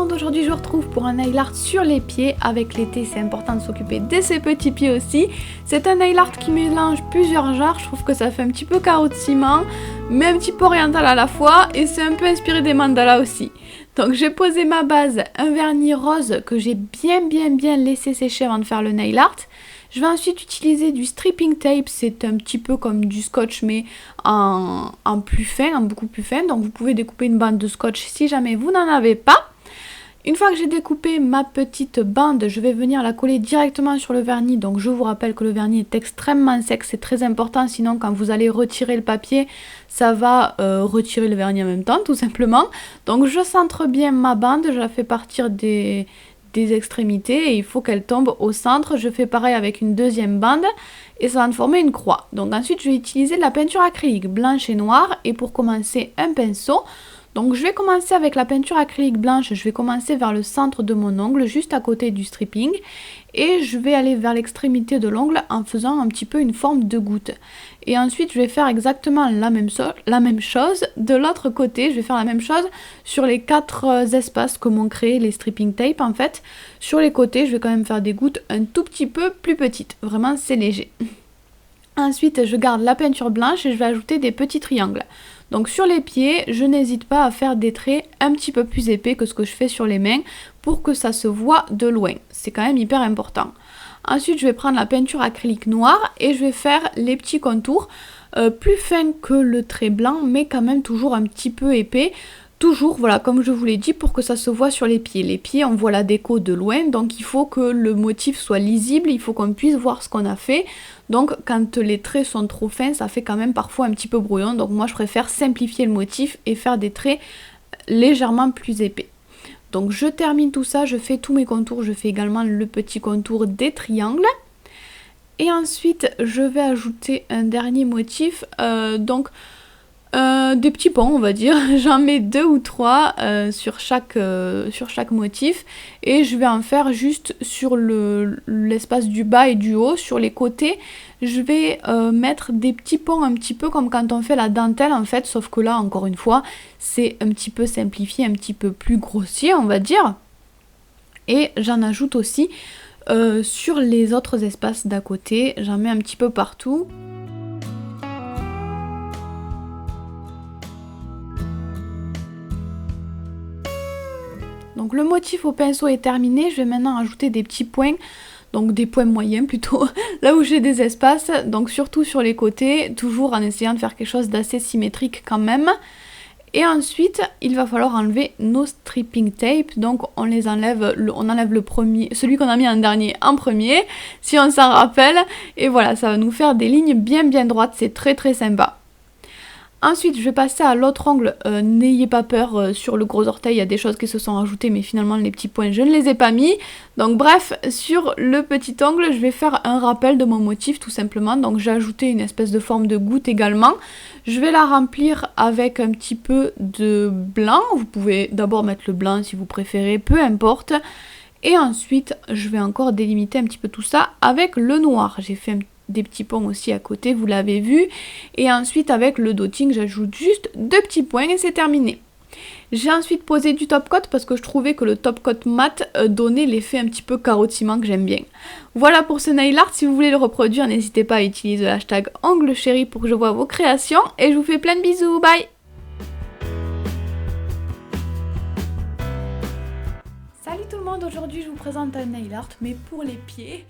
monde, aujourd'hui je vous retrouve pour un nail art sur les pieds. Avec l'été c'est important de s'occuper de ses petits pieds aussi. C'est un nail art qui mélange plusieurs genres, je trouve que ça fait un petit peu carreau de ciment, mais un petit peu oriental à la fois, et c'est un peu inspiré des mandalas aussi. Donc j'ai posé ma base, un vernis rose que j'ai bien laissé sécher avant de faire le nail art. Je vais ensuite utiliser du stripping tape, c'est un petit peu comme du scotch mais en plus fin, en beaucoup plus fin. Donc vous pouvez découper une bande de scotch si jamais vous n'en avez pas. Une fois que j'ai découpé ma petite bande, je vais venir la coller directement sur le vernis. Donc je vous rappelle que le vernis est extrêmement sec, c'est très important, sinon quand vous allez retirer le papier, ça va retirer le vernis en même temps tout simplement. Donc je centre bien ma bande, je la fais partir des extrémités et il faut qu'elle tombe au centre. Je fais pareil avec une deuxième bande et ça va me former une croix. Donc ensuite je vais utiliser de la peinture acrylique blanche et noire et pour commencer un pinceau. Donc je vais commencer avec la peinture acrylique blanche, je vais commencer vers le centre de mon ongle, juste à côté du stripping. Et je vais aller vers l'extrémité de l'ongle en faisant un petit peu une forme de goutte. Et ensuite je vais faire exactement la même chose de l'autre côté. Je vais faire la même chose sur les 4 espaces que m'ont créé les stripping tape en fait. Sur les côtés je vais quand même faire des gouttes un tout petit peu plus petites, vraiment c'est léger. Ensuite je garde la peinture blanche et je vais ajouter des petits triangles. Donc sur les pieds, je n'hésite pas à faire des traits un petit peu plus épais que ce que je fais sur les mains pour que ça se voit de loin. C'est quand même hyper important. Ensuite, je vais prendre la peinture acrylique noire et je vais faire les petits contours plus fins que le trait blanc, mais quand même toujours un petit peu épais. Toujours, voilà, comme je vous l'ai dit, pour que ça se voit sur les pieds. Les pieds, on voit la déco de loin, donc il faut que le motif soit lisible, il faut qu'on puisse voir ce qu'on a fait. Donc quand les traits sont trop fins, ça fait quand même parfois un petit peu brouillon. Donc moi je préfère simplifier le motif et faire des traits légèrement plus épais. Donc je termine tout ça, je fais tous mes contours, je fais également le petit contour des triangles. Et ensuite je vais ajouter un dernier motif, des petits ponts on va dire, j'en mets 2 ou 3 sur chaque motif et je vais en faire juste sur l'espace du bas et du haut. Sur les côtés je vais mettre des petits ponts un petit peu comme quand on fait la dentelle en fait, sauf que là encore une fois c'est un petit peu simplifié, un petit peu plus grossier on va dire. Et j'en ajoute aussi sur les autres espaces d'à côté, j'en mets un petit peu partout. Donc le motif au pinceau est terminé, je vais maintenant ajouter des petits points, donc des points moyens plutôt, là où j'ai des espaces, donc surtout sur les côtés, toujours en essayant de faire quelque chose d'assez symétrique quand même. Et ensuite, il va falloir enlever nos stripping tape, donc on les enlève, on enlève le premier, celui qu'on a mis en dernier en premier, si on s'en rappelle, et voilà, ça va nous faire des lignes bien droites, c'est très sympa. Ensuite, je vais passer à l'autre ongle, n'ayez pas peur, sur le gros orteil, il y a des choses qui se sont ajoutées, mais finalement les petits points, je ne les ai pas mis. Donc bref, sur le petit ongle, je vais faire un rappel de mon motif tout simplement. Donc j'ai ajouté une espèce de forme de goutte également. Je vais la remplir avec un petit peu de blanc, vous pouvez d'abord mettre le blanc si vous préférez, peu importe. Et ensuite, je vais encore délimiter un petit peu tout ça avec le noir. J'ai fait des petits ponts aussi à côté, vous l'avez vu. Et ensuite avec le dotting, j'ajoute juste 2 petits points et c'est terminé. J'ai ensuite posé du top coat parce que je trouvais que le top coat mat donnait l'effet un petit peu carreau de ciment que j'aime bien. Voilà pour ce nail art, si vous voulez le reproduire, n'hésitez pas à utiliser le hashtag #onglechéri pour que je vois vos créations. Et je vous fais plein de bisous, bye! Salut tout le monde, aujourd'hui je vous présente un nail art mais pour les pieds.